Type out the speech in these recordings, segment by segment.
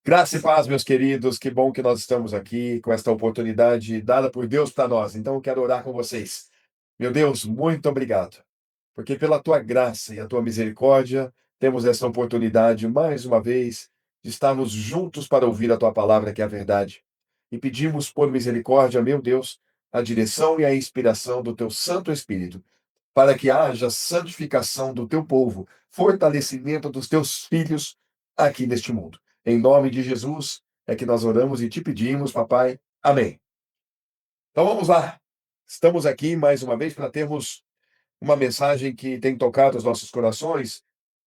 Graça e paz, meus queridos. Que bom que nós estamos aqui com esta oportunidade dada por Deus para nós. Então, eu quero orar com vocês. Meu Deus, muito obrigado, porque pela tua graça e a tua misericórdia, temos essa oportunidade mais uma vez de estarmos juntos para ouvir a tua palavra, que é a verdade. E pedimos por misericórdia, meu Deus, a direção e a inspiração do teu Santo Espírito, para que haja santificação do teu povo, fortalecimento dos teus filhos aqui neste mundo. Em nome de Jesus é que nós oramos e te pedimos, papai. Amém. Então vamos lá. Estamos aqui mais uma vez para termos uma mensagem que tem tocado os nossos corações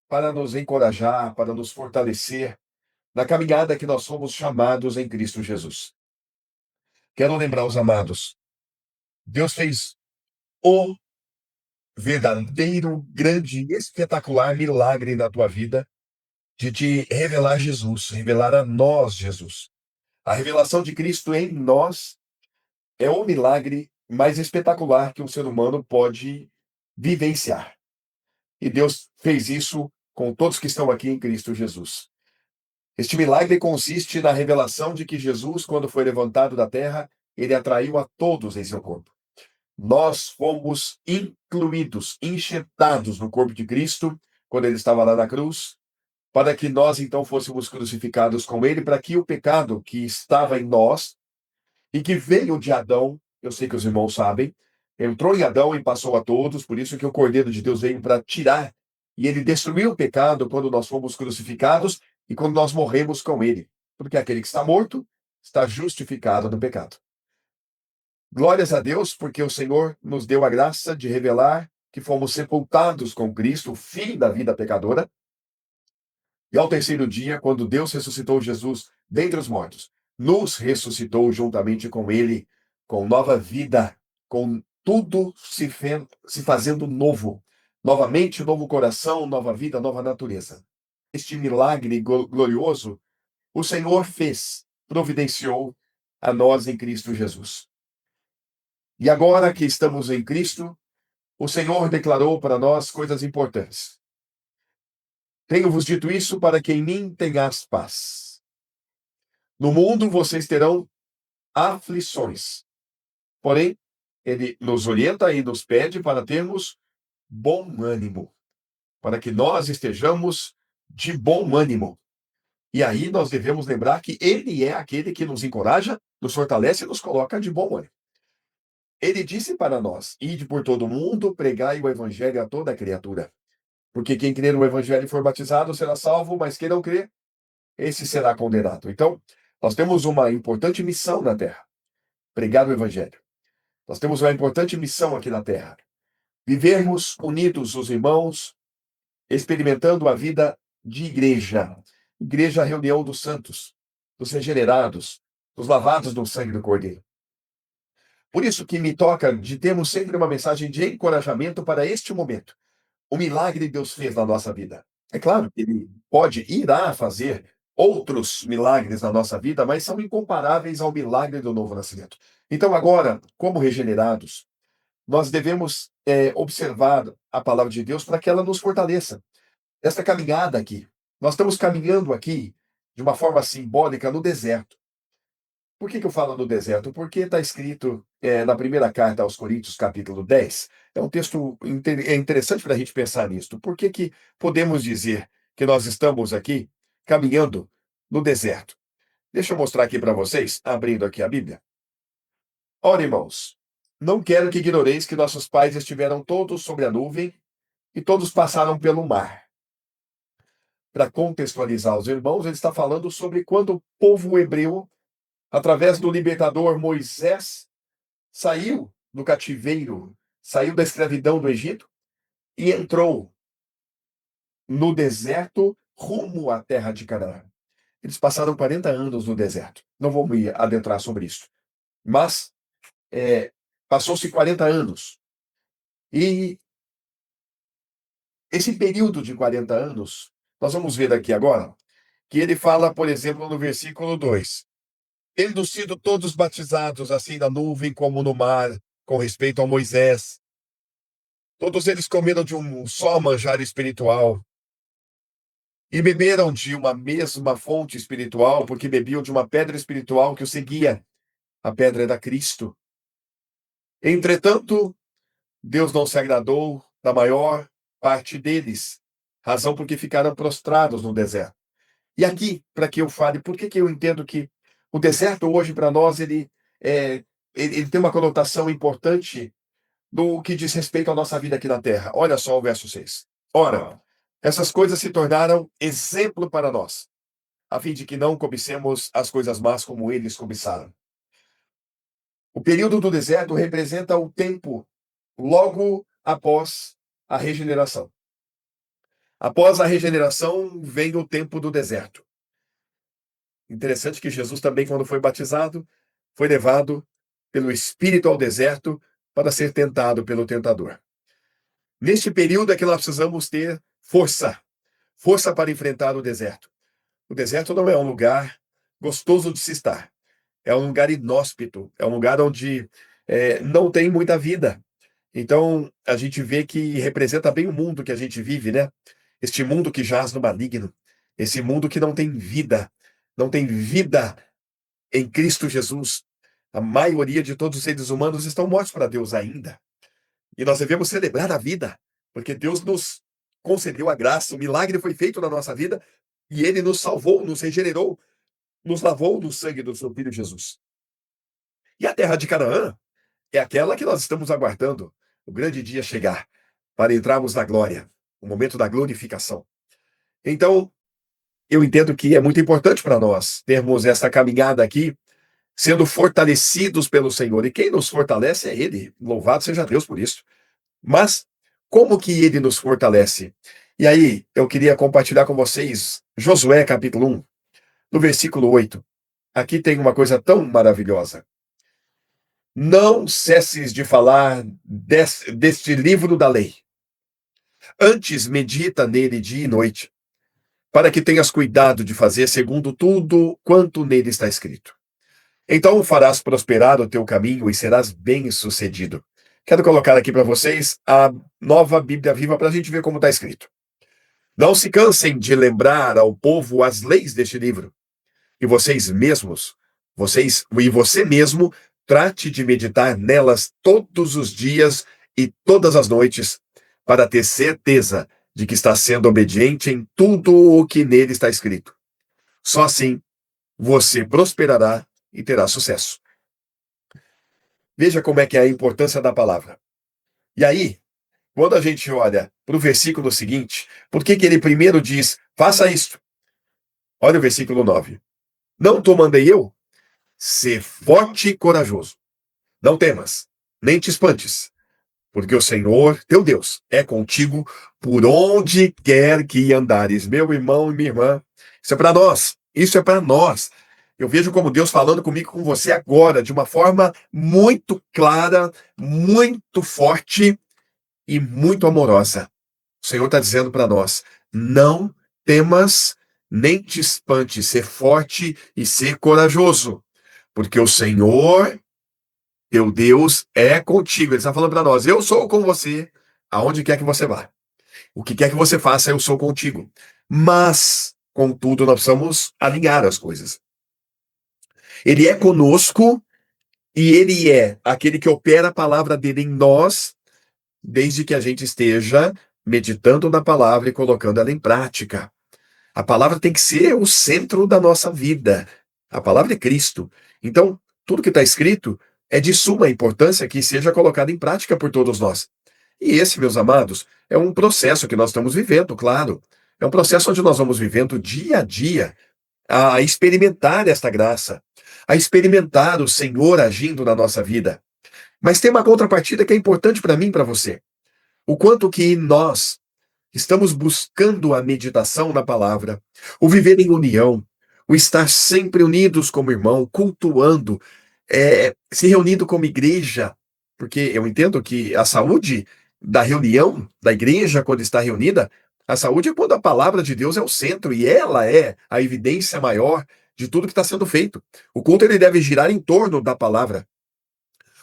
para nos encorajar, para nos fortalecer na caminhada que nós somos chamados em Cristo Jesus. Quero lembrar os amados, Deus fez o verdadeiro, grande, espetacular milagre na tua vida de te revelar Jesus, revelar a nós Jesus. A revelação de Cristo em nós é o milagre mais espetacular que um ser humano pode vivenciar. E Deus fez isso com todos que estão aqui em Cristo Jesus. Este milagre consiste na revelação de que Jesus, quando foi levantado da terra, ele atraiu a todos em seu corpo. Nós fomos incluídos, enxertados no corpo de Cristo, quando ele estava lá na cruz, para que nós então fôssemos crucificados com ele, para que o pecado que estava em nós e que veio de Adão, eu sei que os irmãos sabem, entrou em Adão e passou a todos, por isso que o Cordeiro de Deus veio para tirar, e ele destruiu o pecado quando nós fomos crucificados e quando nós morremos com ele, porque aquele que está morto está justificado no pecado. Glórias a Deus, porque o Senhor nos deu a graça de revelar que fomos sepultados com Cristo, o fim da vida pecadora, e ao terceiro dia, quando Deus ressuscitou Jesus dentre os mortos, nos ressuscitou juntamente com ele, com nova vida, com tudo se fazendo novo. Novamente, novo coração, nova vida, nova natureza. Este milagre glorioso, o Senhor fez, providenciou a nós em Cristo Jesus. E agora que estamos em Cristo, o Senhor declarou para nós coisas importantes. Tenho-vos dito isso para que em mim tenhas paz. No mundo vocês terão aflições. Porém, ele nos orienta e nos pede para termos bom ânimo, para que nós estejamos de bom ânimo. E aí nós devemos lembrar que ele é aquele que nos encoraja, nos fortalece e nos coloca de bom ânimo. Ele disse para nós: ide por todo o mundo, pregai o evangelho a toda criatura. Porque quem crer no evangelho e for batizado será salvo, mas quem não crer, esse será condenado. Então, nós temos uma importante missão na terra: pregar o evangelho. Nós temos uma importante missão aqui na terra: vivermos unidos, os irmãos, experimentando a vida de igreja. Igreja, a reunião dos santos, dos regenerados, dos lavados no sangue do Cordeiro. Por isso que me toca de termos sempre uma mensagem de encorajamento para este momento. O milagre Deus fez na nossa vida. É claro que ele pode, irá fazer outros milagres na nossa vida, mas são incomparáveis ao milagre do novo nascimento. Então, agora, como regenerados, nós devemos observar a palavra de Deus para que ela nos fortaleça. Esta caminhada aqui, nós estamos caminhando aqui de uma forma simbólica no deserto. Por que eu falo no deserto? Porque está escrito na primeira carta aos Coríntios, capítulo 10. É um texto interessante para a gente pensar nisso. Por que podemos dizer que nós estamos aqui caminhando no deserto? Deixa eu mostrar aqui para vocês, abrindo aqui a Bíblia. Ora, irmãos, não quero que ignoreis que nossos pais estiveram todos sobre a nuvem e todos passaram pelo mar. Para contextualizar os irmãos, ele está falando sobre quando o povo hebreu, através do libertador Moisés, saiu do cativeiro, saiu da escravidão do Egito e entrou no deserto rumo à terra de Canaã. Eles passaram 40 anos no deserto. Não vou me adentrar sobre isso. Mas passou-se 40 anos. E esse período de 40 anos, nós vamos ver aqui agora, que ele fala, por exemplo, no versículo 2: tendo sido todos batizados assim na nuvem como no mar, com respeito a Moisés, todos eles comeram de um só manjar espiritual, e beberam de uma mesma fonte espiritual, porque bebiam de uma pedra espiritual que os seguia. A pedra era Cristo. Entretanto, Deus não se agradou da maior parte deles, razão porque ficaram prostrados no deserto. E aqui, para que eu fale, por que eu entendo que o deserto hoje para nós é, ele tem uma conotação importante do que diz respeito à nossa vida aqui na terra. Olha só o verso 6. Ora, essas coisas se tornaram exemplo para nós, a fim de que não cobicemos as coisas más como eles cobiçaram. O período do deserto representa o tempo logo após a regeneração. Após a regeneração vem o tempo do deserto. Interessante que Jesus também, quando foi batizado, foi levado pelo Espírito ao deserto para ser tentado pelo tentador. Neste período é que nós precisamos ter força, força para enfrentar o deserto. O deserto não é um lugar gostoso de se estar. É um lugar inóspito, é um lugar onde não tem muita vida. Então, a gente vê que representa bem o mundo que a gente vive, né? Este mundo que jaz no maligno, esse mundo que não tem vida, não tem vida em Cristo Jesus. A maioria de todos os seres humanos estão mortos para Deus ainda. E nós devemos celebrar a vida, porque Deus nos concedeu a graça, o milagre foi feito na nossa vida e ele nos salvou, nos regenerou, nos lavou no sangue do seu filho Jesus. E a terra de Canaã é aquela que nós estamos aguardando o grande dia chegar para entrarmos na glória, o momento da glorificação. Então, eu entendo que é muito importante para nós termos essa caminhada aqui, sendo fortalecidos pelo Senhor. E quem nos fortalece é Ele. Louvado seja Deus por isso. Mas como que Ele nos fortalece? E aí, eu queria compartilhar com vocês Josué capítulo 1, no versículo 8. Aqui tem uma coisa tão maravilhosa. Não cesses de falar deste livro da lei. Antes medita nele dia e noite, para que tenhas cuidado de fazer segundo tudo quanto nele está escrito. Então farás prosperar o teu caminho e serás bem-sucedido. Quero colocar aqui para vocês a nova Bíblia Viva para a gente ver como está escrito. Não se cansem de lembrar ao povo as leis deste livro. E você mesmo, trate de meditar nelas todos os dias e todas as noites, para ter certeza de que está sendo obediente em tudo o que nele está escrito. Só assim você prosperará e terá sucesso. Veja como é que é a importância da palavra. E aí, quando a gente olha para o versículo seguinte, por que ele primeiro diz, faça isto? Olha o versículo 9. Não te mandei eu? Sê forte e corajoso. Não temas, nem te espantes, porque o Senhor, teu Deus, é contigo por onde quer que andares. Meu irmão e minha irmã, isso é para nós. Isso é para nós. Eu vejo como Deus falando comigo, com você agora, de uma forma muito clara, muito forte e muito amorosa. O Senhor está dizendo para nós: não temas, nem te espantes, ser forte e ser corajoso, porque o Senhor, teu Deus, é contigo. Ele está falando para nós: eu sou com você, aonde quer que você vá. O que quer que você faça, eu sou contigo. Mas, contudo, nós precisamos alinhar as coisas. Ele é conosco e ele é aquele que opera a palavra dele em nós, desde que a gente esteja meditando na palavra e colocando ela em prática. A palavra tem que ser o centro da nossa vida. A palavra é Cristo. Então, tudo que está escrito é de suma importância que seja colocado em prática por todos nós. E esse, meus amados, é um processo que nós estamos vivendo, claro. É um processo onde nós vamos vivendo dia a dia a experimentar esta graça, a experimentar o Senhor agindo na nossa vida. Mas tem uma contrapartida que é importante para mim e para você. O quanto que nós estamos buscando a meditação na palavra, o viver em união, o estar sempre unidos como irmão, cultuando, se reunindo como igreja, porque eu entendo que a saúde da reunião, da igreja, quando está reunida, a saúde é quando a palavra de Deus é o centro e ela é a evidência maior de tudo que está sendo feito. O culto ele deve girar em torno da palavra.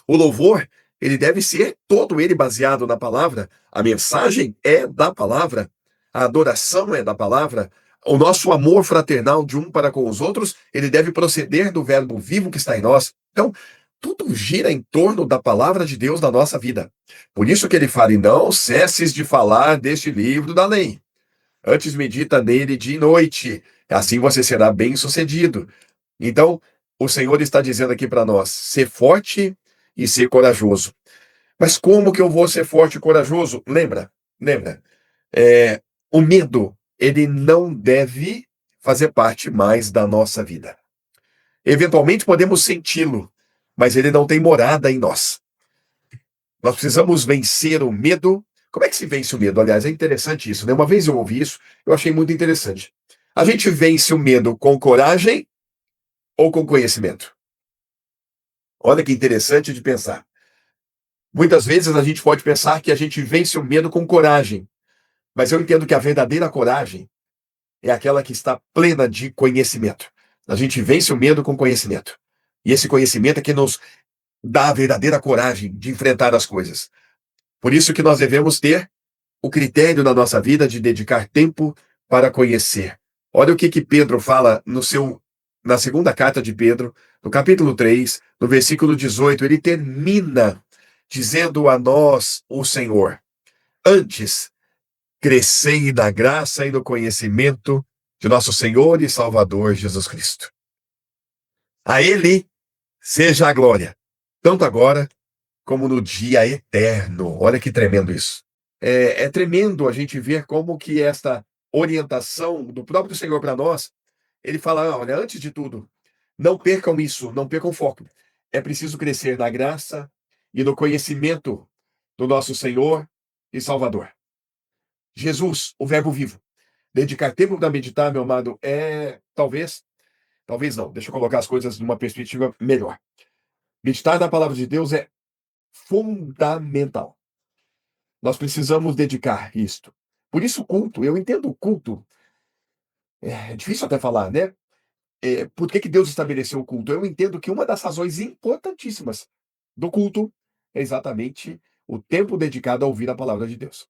O louvor, ele deve ser todo ele baseado na palavra. A mensagem é da palavra. A adoração é da palavra. O nosso amor fraternal de um para com os outros, ele deve proceder do verbo vivo que está em nós. Então, tudo gira em torno da palavra de Deus na nossa vida. Por isso que ele fala, e não cesses de falar deste livro da lei. Antes medita nele dia e noite, assim você será bem-sucedido. Então, o Senhor está dizendo aqui para nós, ser forte e ser corajoso. Mas como que eu vou ser forte e corajoso? Lembra, o medo, ele não deve fazer parte mais da nossa vida. Eventualmente podemos senti-lo, mas ele não tem morada em nós. Nós precisamos vencer o medo. Como é que se vence o medo? Aliás, é interessante isso, né? Uma vez eu ouvi isso, eu achei muito interessante. A gente vence o medo com coragem ou com conhecimento? Olha que interessante de pensar. Muitas vezes a gente pode pensar que a gente vence o medo com coragem, mas eu entendo que a verdadeira coragem é aquela que está plena de conhecimento. A gente vence o medo com conhecimento. E esse conhecimento é que nos dá a verdadeira coragem de enfrentar as coisas. Por isso que nós devemos ter o critério na nossa vida de dedicar tempo para conhecer. Olha o que Pedro fala na segunda carta de Pedro, no capítulo 3, no versículo 18, ele termina dizendo a nós, o Senhor, antes, crescei na graça e no conhecimento de nosso Senhor e Salvador Jesus Cristo. A Ele seja a glória, tanto agora como no dia eterno. Olha que tremendo isso. É tremendo a gente ver como que esta orientação do próprio Senhor para nós, ele fala, olha, antes de tudo, não percam isso, não percam foco. É preciso crescer na graça e no conhecimento do nosso Senhor e Salvador. Jesus, o verbo vivo. Dedicar tempo para meditar, meu amado, talvez não, deixa eu colocar as coisas numa perspectiva melhor. Meditar na palavra de Deus é fundamental. Nós precisamos dedicar isto. Por isso, o culto, eu entendo o culto, é difícil até falar, né? Por que Deus estabeleceu o culto? Eu entendo que uma das razões importantíssimas do culto é exatamente o tempo dedicado a ouvir a palavra de Deus.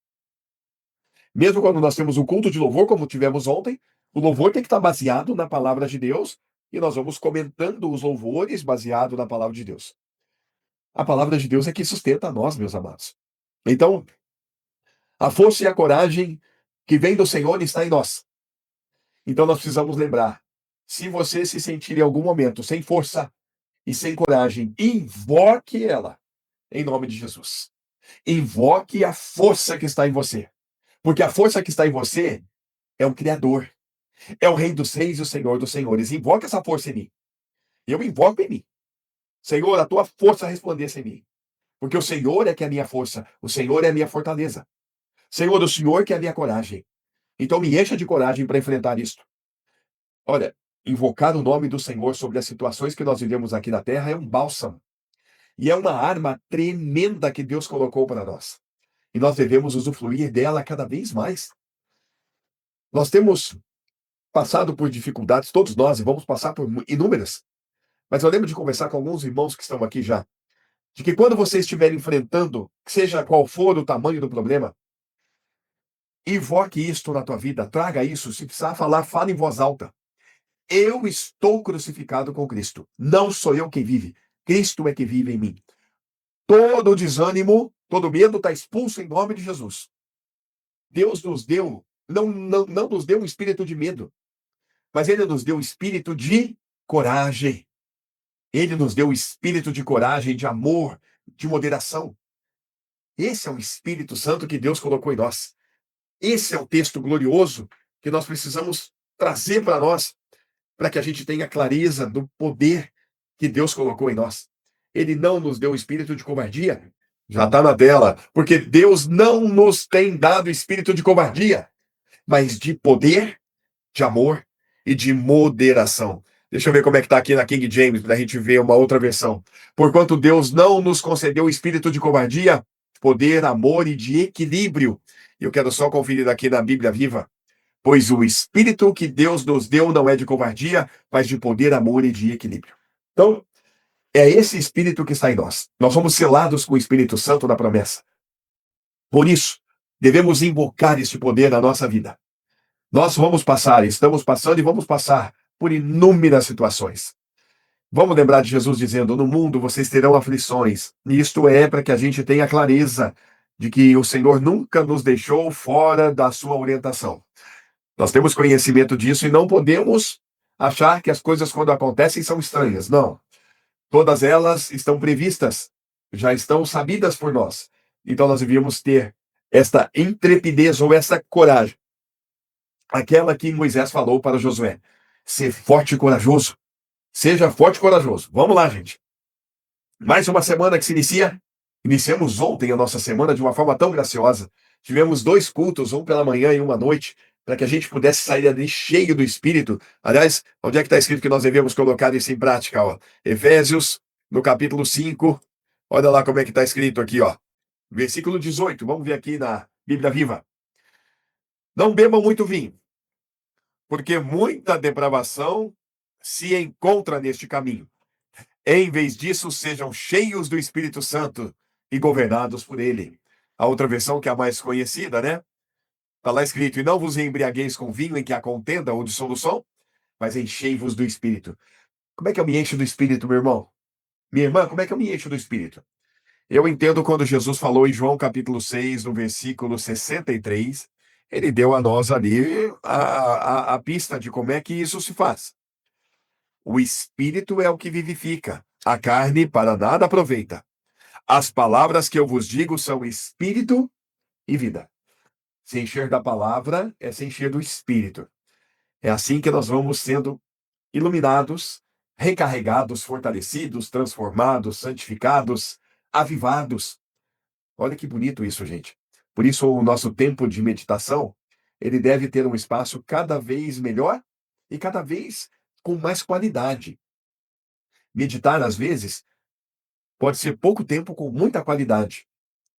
Mesmo quando nós temos um culto de louvor, como tivemos ontem, o louvor tem que estar baseado na palavra de Deus e nós vamos comentando os louvores baseado na palavra de Deus. A palavra de Deus é que sustenta a nós, meus amados. Então, a força e a coragem que vem do Senhor está em nós. Então nós precisamos lembrar, se você se sentir em algum momento sem força e sem coragem, invoque ela, em nome de Jesus. Invoque a força que está em você. Porque a força que está em você é o Criador. É o Rei dos Reis e o Senhor dos Senhores. Invoque essa força em mim. Eu invoco em mim. Senhor, a tua força resplandeça em mim. Porque o Senhor é que é a minha força. O Senhor é a minha fortaleza. Senhor, o Senhor que é a minha coragem. Então me encha de coragem para enfrentar isto. Olha, invocar o nome do Senhor sobre as situações que nós vivemos aqui na terra é um bálsamo. E é uma arma tremenda que Deus colocou para nós. E nós devemos usufruir dela cada vez mais. Nós temos passado por dificuldades, todos nós, e vamos passar por inúmeras. Mas eu lembro de conversar com alguns irmãos que estão aqui já, de que quando você estiver enfrentando, seja qual for o tamanho do problema, invoque isto na tua vida, traga isso. Se precisar falar, fale em voz alta. Eu estou crucificado com Cristo. Não sou eu quem vive. Cristo é que vive em mim. Todo desânimo, todo medo está expulso em nome de Jesus. Deus nos deu, não nos deu um espírito de medo, mas Ele nos deu um espírito de coragem. Ele nos deu um espírito de coragem, de amor, de moderação. Esse é o Espírito Santo que Deus colocou em nós. Esse é o texto glorioso que nós precisamos trazer para nós, para que a gente tenha clareza do poder que Deus colocou em nós. Ele não nos deu espírito de covardia. Já está na tela. Porque Deus não nos tem dado espírito de covardia, mas de poder, de amor e de moderação. Deixa eu ver como é que está aqui na King James, para a gente ver uma outra versão. Porquanto Deus não nos concedeu espírito de covardia, poder, amor e de equilíbrio. Eu quero só conferir aqui na Bíblia Viva. Pois o espírito que Deus nos deu não é de covardia, mas de poder, amor e de equilíbrio. Então, é esse espírito que está em nós. Nós somos selados com o Espírito Santo da promessa. Por isso, devemos invocar esse poder na nossa vida. Nós vamos passar, estamos passando e vamos passar por inúmeras situações. Vamos lembrar de Jesus dizendo: no mundo vocês terão aflições. E isto é para que a gente tenha clareza de que o Senhor nunca nos deixou fora da sua orientação. Nós temos conhecimento disso e não podemos achar que as coisas, quando acontecem, são estranhas. Não. Todas elas estão previstas, já estão sabidas por nós. Então nós devíamos ter esta intrepidez ou essa coragem. Aquela que Moisés falou para Josué: ser forte e corajoso. Seja forte e corajoso. Vamos lá, gente. Mais uma semana que se inicia. Iniciamos ontem a nossa semana de uma forma tão graciosa. Tivemos 2 cultos, um pela manhã e uma à noite, para que a gente pudesse sair ali cheio do Espírito. Aliás, onde é que está escrito que nós devemos colocar isso em prática? Ó? Efésios, no capítulo 5. Olha lá como é que está escrito aqui, ó. Versículo 18. Vamos ver aqui na Bíblia Viva. Não bebam muito vinho, porque muita depravação se encontra neste caminho. Em vez disso, sejam cheios do Espírito Santo e governados por ele. A outra versão, que é a mais conhecida, né? Está lá escrito: e não vos embriagueis com vinho em que há contenda ou dissolução, mas enchei-vos do Espírito. Como é que eu me encho do Espírito, meu irmão? Minha irmã, como é que eu me encho do Espírito? Eu entendo quando Jesus falou em João capítulo 6, no versículo 63, ele deu a nós ali a pista de como é que isso se faz. O Espírito é o que vivifica, a carne para nada aproveita. As palavras que eu vos digo são espírito e vida. Se encher da palavra é se encher do Espírito. É assim que nós vamos sendo iluminados, recarregados, fortalecidos, transformados, santificados, avivados. Olha que bonito isso, gente. Por isso, o nosso tempo de meditação, ele deve ter um espaço cada vez melhor e cada vez com mais qualidade. Meditar, às vezes, pode ser pouco tempo com muita qualidade.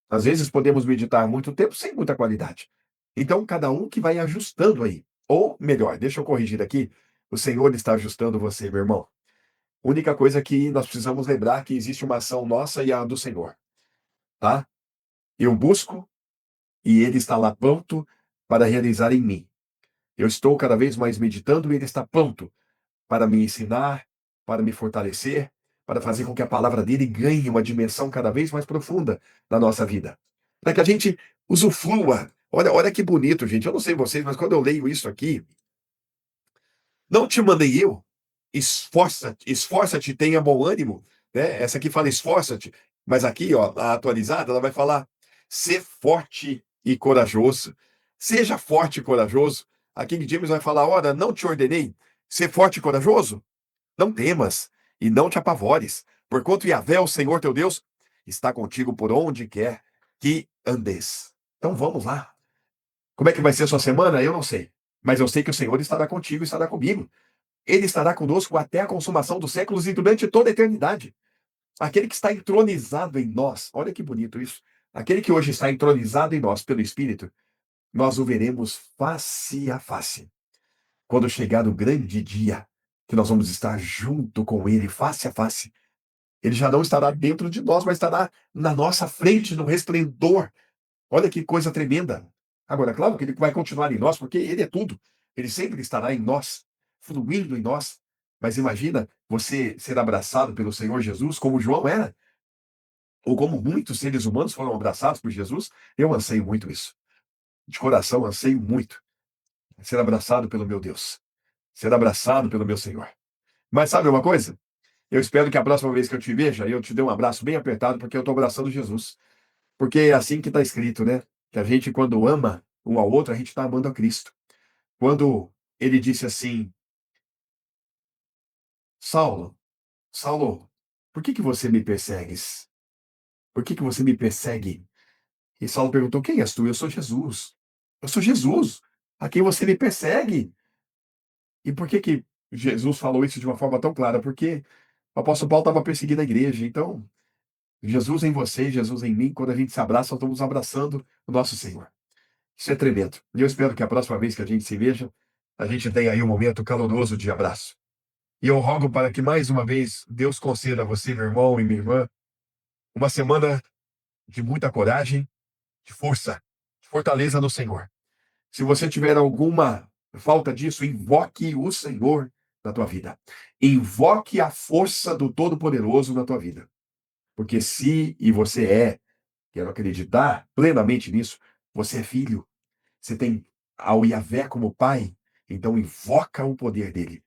Às vezes podemos meditar muito tempo sem muita qualidade. Então, cada um que vai ajustando aí. Ou, melhor, deixa eu corrigir aqui, o Senhor está ajustando você, meu irmão. Única coisa que nós precisamos lembrar que existe uma ação nossa e a do Senhor, tá? Eu busco e Ele está lá pronto para realizar em mim. Eu estou cada vez mais meditando e Ele está pronto para me ensinar, para me fortalecer, para fazer com que a palavra dele ganhe uma dimensão cada vez mais profunda na nossa vida. Para que a gente usufrua. Olha que bonito, gente. Eu não sei vocês, mas quando eu leio isso aqui, não te mandei eu. Esforça-te, esforça-te, tenha bom ânimo. Né? Essa aqui fala esforça-te, mas aqui, ó, a atualizada, ela vai falar ser forte e corajoso. Seja forte e corajoso. A King James vai falar: ora, não te ordenei ser forte e corajoso? Não temas e não te apavores, porquanto Yahvé, o Senhor teu Deus, está contigo por onde quer que andes. Então vamos lá. Como é que vai ser a sua semana? Eu não sei. Mas eu sei que o Senhor estará contigo e estará comigo. Ele estará conosco até a consumação dos séculos e durante toda a eternidade. Aquele que está entronizado em nós, olha que bonito isso. Aquele que hoje está entronizado em nós pelo Espírito, nós o veremos face a face. Quando chegar o grande dia, que nós vamos estar junto com ele, face a face, ele já não estará dentro de nós, mas estará na nossa frente, no resplendor. Olha que coisa tremenda. Agora, claro que ele vai continuar em nós, porque ele é tudo. Ele sempre estará em nós, fluindo em nós. Mas imagina você ser abraçado pelo Senhor Jesus, como João era, ou como muitos seres humanos foram abraçados por Jesus. Eu anseio muito isso. De coração, anseio muito ser abraçado pelo meu Deus, ser abraçado pelo meu Senhor. Mas sabe uma coisa? Eu espero que a próxima vez que eu te veja, eu te dê um abraço bem apertado, porque eu estou abraçando Jesus. Porque é assim que está escrito, né? Que a gente, quando ama um ao outro, a gente está amando a Cristo. Quando ele disse assim: Saulo, Saulo, por que que você me persegues? Por que que você me persegue? E Saulo perguntou: quem és tu? Eu sou Jesus. Eu sou Jesus, a quem você me persegue. E por que que Jesus falou isso de uma forma tão clara? Porque o apóstolo Paulo estava perseguindo a igreja. Então, Jesus em você, Jesus em mim, quando a gente se abraça, nós estamos abraçando o nosso Senhor. Isso é tremendo. E eu espero que a próxima vez que a gente se veja, a gente tenha aí um momento caloroso de abraço. E eu rogo para que mais uma vez Deus conceda a você, meu irmão e minha irmã, uma semana de muita coragem, de força, de fortaleza no Senhor. Se você tiver alguma falta disso, invoque o Senhor na tua vida. Invoque a força do Todo-Poderoso na tua vida. Porque se, e você é, quero acreditar plenamente nisso, você é filho. Você tem ao Yahvé como pai, então invoca o poder dele.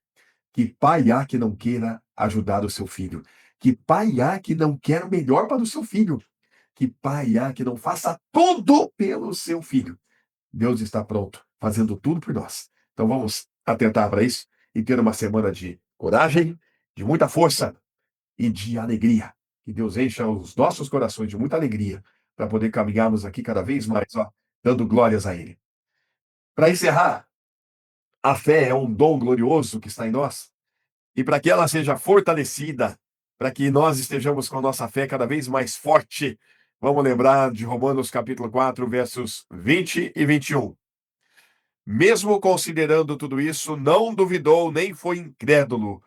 Que pai há que não queira ajudar o seu filho? Que pai há que não quer o melhor para o seu filho? Que pai há que não faça tudo pelo seu filho? Deus está pronto, fazendo tudo por nós. Então vamos atentar para isso e ter uma semana de coragem, de muita força e de alegria. Que Deus encha os nossos corações de muita alegria para poder caminharmos aqui cada vez mais, ó, dando glórias a Ele. Para encerrar, a fé é um dom glorioso que está em nós. E para que ela seja fortalecida, para que nós estejamos com a nossa fé cada vez mais forte, vamos lembrar de Romanos capítulo 4, versos 20 e 21. Mesmo considerando tudo isso, não duvidou nem foi incrédulo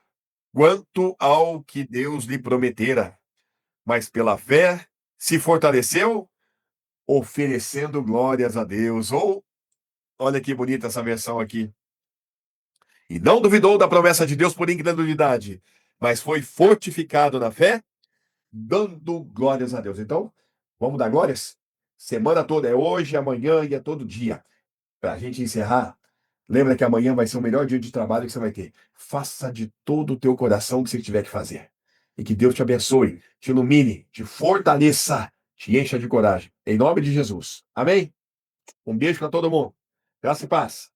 quanto ao que Deus lhe prometera, mas pela fé se fortaleceu, oferecendo glórias a Deus. Ou, olha que bonita essa versão aqui. E não duvidou da promessa de Deus por incredulidade, mas foi fortificado na fé, dando glórias a Deus. Então, vamos dar glórias? Semana toda, é hoje, amanhã e é todo dia. Para a gente encerrar, lembra que amanhã vai ser o melhor dia de trabalho que você vai ter. Faça de todo o teu coração o que você tiver que fazer. E que Deus te abençoe, te ilumine, te fortaleça, te encha de coragem. Em nome de Jesus. Amém? Um beijo para todo mundo. Graça e paz.